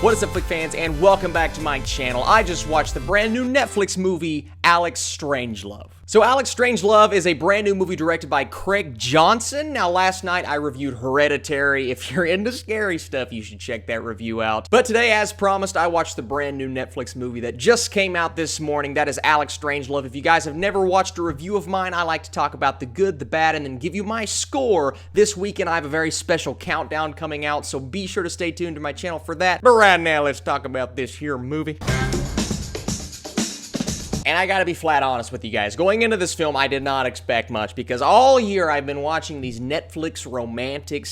What is up, Flick fans, and welcome back to my channel. I just watched the brand new Netflix movie, Alex Strangelove. So Alex Strangelove is a brand new movie directed by Craig Johnson. Now, last night I reviewed Hereditary. If you're into scary stuff, you should check that review out. But today, as promised, I watched the brand new Netflix movie that just came out this morning. That is Alex Strangelove. If you guys have never watched a review of mine, I like to talk about the good, the bad, and then give you my score. This weekend, I have a very special countdown coming out, so be sure to stay tuned to my channel for that. But right now, let's talk about this here movie. And I gotta be flat honest with you guys. Going into this film, I did not expect much because all year I've been watching these Netflix romantic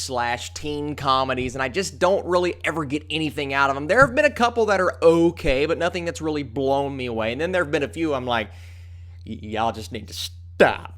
/ teen comedies, and I just don't really ever get anything out of them. There have been a couple that are okay, but nothing that's really blown me away. And then there have been a few I'm like, y'all just need to stop.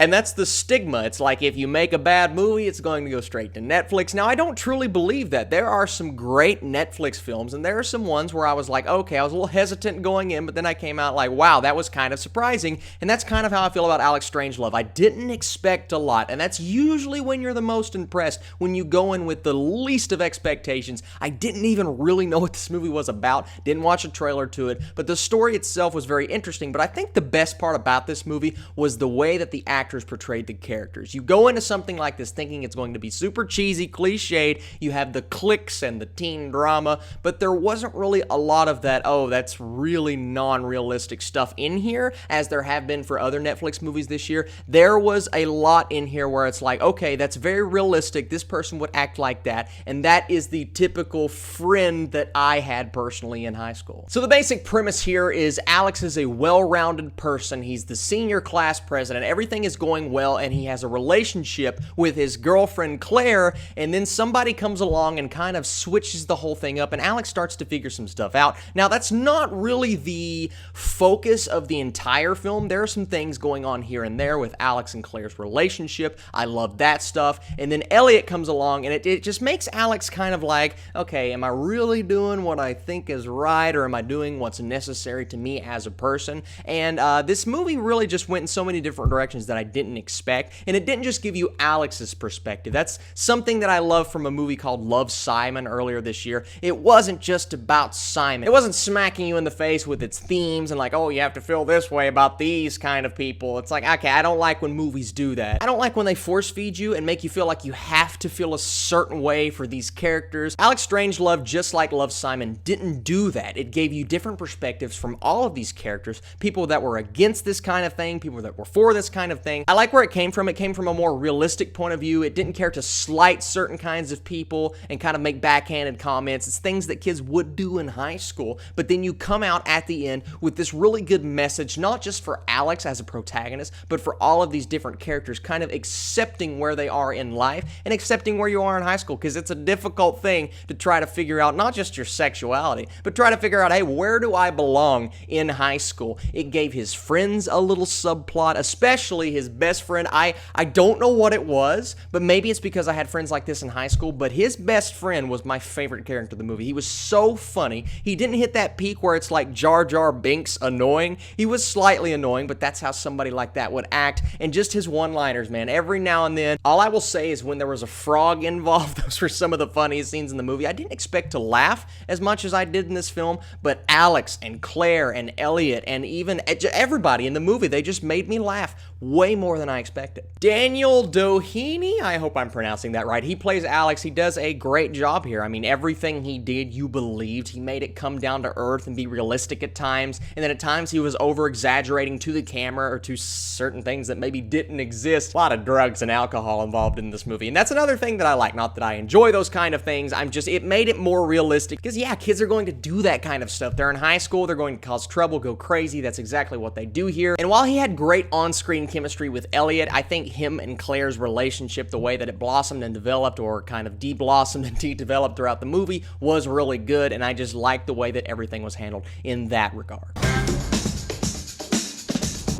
And that's the stigma. It's like if you make a bad movie, it's going to go straight to Netflix. Now, I don't truly believe that. There are some great Netflix films, and there are some ones where I was like, okay, I was a little hesitant going in, but then I came out like, wow, that was kind of surprising. And that's kind of how I feel about Alex Strangelove. I didn't expect a lot, and that's usually when you're the most impressed, when you go in with the least of expectations. I didn't even really know what this movie was about, didn't watch a trailer to it, but the story itself was very interesting. But I think the best part about this movie was the way that the actors portrayed the characters. You go into something like this thinking it's going to be super cheesy, cliched, you have the cliques and the teen drama, but there wasn't really a lot of that, oh, that's really non-realistic stuff in here, as there have been for other Netflix movies this year. There was a lot in here where it's like, okay, that's very realistic, this person would act like that, and that is the typical friend that I had personally in high school. So the basic premise here is Alex is a well-rounded person. He's the senior class president. Everything is going well, and he has a relationship with his girlfriend Claire, and then somebody comes along and kind of switches the whole thing up, and Alex starts to figure some stuff out. Now, that's not really the focus of the entire film. There are some things going on here and there with Alex and Claire's relationship. I love that stuff. And then Elliot comes along, and it just makes Alex kind of like, okay, am I really doing what I think is right, or am I doing what's necessary to me as a person? And this movie really just went in so many different directions that I didn't expect, and it didn't just give you Alex's perspective. That's something that I love from a movie called Love, Simon earlier this year. It wasn't just about Simon. It wasn't smacking you in the face with its themes and like, oh, you have to feel this way about these kind of people. It's like, okay, I don't like when movies do that. I don't like when they force feed you and make you feel like you have to feel a certain way for these characters. Alex Strangelove, just like Love, Simon, didn't do that. It gave you different perspectives from all of these characters, people that were against this kind of thing, people that were for this kind of thing. I like where it came from. It came from a more realistic point of view. It didn't care to slight certain kinds of people and kind of make backhanded comments. It's things that kids would do in high school, but then you come out at the end with this really good message, not just for Alex as a protagonist, but for all of these different characters, kind of accepting where they are in life and accepting where you are in high school, because it's a difficult thing to try to figure out not just your sexuality, but try to figure out, hey, where do I belong in high school? It gave his friends a little subplot, especially his best friend. I don't know what it was, but maybe it's because I had friends like this in high school, but his best friend was my favorite character of the movie. He was so funny. He didn't hit that peak where it's like Jar Jar Binks annoying. He was slightly annoying, but that's how somebody like that would act, and just his one-liners, man, every now and then. All I will say is when there was a frog involved, those were some of the funniest scenes in the movie. I didn't expect to laugh as much as I did in this film, but Alex and Claire and Elliot and even everybody in the movie, they just made me laugh way more than I expected. Daniel Doheny, I hope I'm pronouncing that right. He plays Alex. He does a great job here. I mean, everything he did, you believed. He made it come down to earth and be realistic at times, and then at times he was over-exaggerating to the camera or to certain things that maybe didn't exist. A lot of drugs and alcohol involved in this movie, and that's another thing that I like. Not that I enjoy those kind of things. It made it more realistic, because yeah, kids are going to do that kind of stuff. They're in high school. They're going to cause trouble, go crazy. That's exactly what they do here. And while he had great on-screen chemistry with Elliot, I think him and Claire's relationship, the way that it blossomed and developed, or kind of de-blossomed and de-developed throughout the movie, was really good, and I just liked the way that everything was handled in that regard.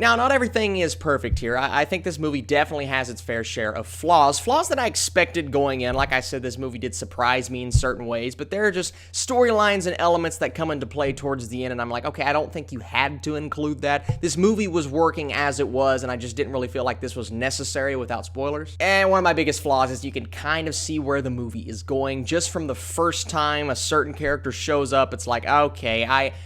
Now, not everything is perfect here. I think this movie definitely has its fair share of flaws. Flaws that I expected going in. Like I said, this movie did surprise me in certain ways, but there are just storylines and elements that come into play towards the end, and I'm like, okay, I don't think you had to include that. This movie was working as it was, and I just didn't really feel like this was necessary without spoilers. And one of my biggest flaws is you can kind of see where the movie is going. Just from the first time a certain character shows up, it's like, okay,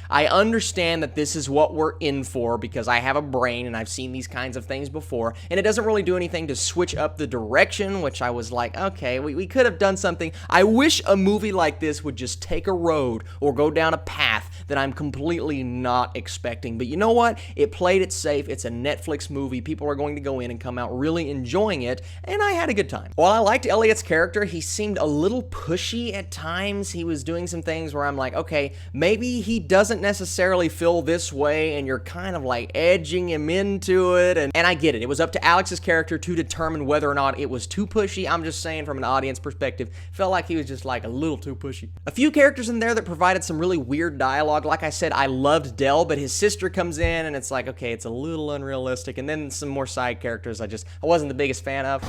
I understand that this is what we're in for because I have a brain and I've seen these kinds of things before, and it doesn't really do anything to switch up the direction, which I was like, okay, we could have done something. I wish a movie like this would just take a road or go down a path that I'm completely not expecting. But you know what? It played it safe. It's a Netflix movie. People are going to go in and come out really enjoying it, and I had a good time. While I liked Elliot's character, he seemed a little pushy at times. He was doing some things where I'm like, okay, maybe he doesn't necessarily feel this way, and you're kind of like edging him into it, and I get it. It was up to Alex's character to determine whether or not it was too pushy. I'm just saying from an audience perspective, felt like he was just like a little too pushy. A few characters in there that provided some really weird dialogue. Like I said, I loved Dell, but his sister comes in and it's like, okay, it's a little unrealistic. And then some more side characters I wasn't the biggest fan of.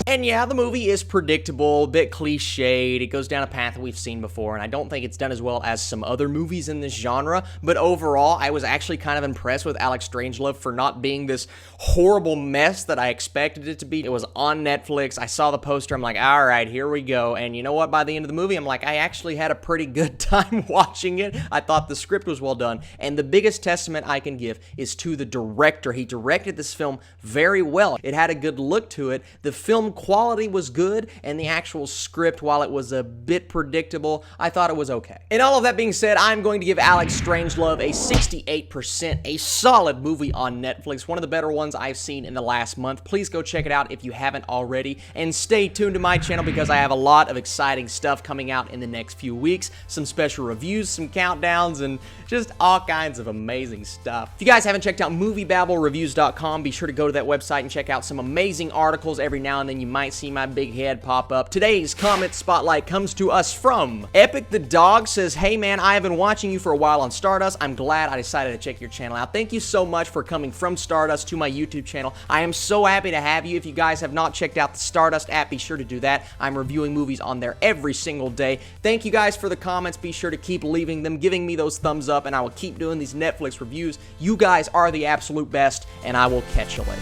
And yeah, the movie is predictable, a bit cliched. It goes down a path that we've seen before, and I don't think it's done as well as some other movies in this genre, but overall, I was actually kind of impressed with Alex Strangelove for not being this horrible mess that I expected it to be. It was on Netflix. I saw the poster. I'm like, all right, here we go. And you know what? By the end of the movie, I'm like, I actually had a pretty good time watching it. I thought the script was well done, and the biggest testament I can give is to the director. He directed this film very well. It had a good look to it. The film quality was good, and the actual script, while it was a bit predictable, I thought it was okay. And all of that being said, I'm going to give Alex Strangelove a 68%, a solid movie on Netflix, one of the better ones I've seen in the last month. Please go check it out if you haven't already, and stay tuned to my channel because I have a lot of exciting stuff coming out in the next few weeks, some special reviews, some countdowns, and just all kinds of amazing stuff. If you guys haven't checked out MovieBabbleReviews.com, be sure to go to that website and check out some amazing articles. Every now and then you might see my big head pop up. Today's comment spotlight comes to us from Epic the Dog. Says, hey man, I have been watching you for a while on Stardust. I'm glad I decided to check your channel out. Thank you so much for coming from Stardust to my YouTube channel. I am so happy to have you. If you guys have not checked out the Stardust app, be sure to do that. I'm reviewing movies on there every single day. Thank you guys for the comments. Be sure to keep leaving them, giving me those thumbs up, and I will keep doing these Netflix reviews. You guys are the absolute best, and I will catch you later.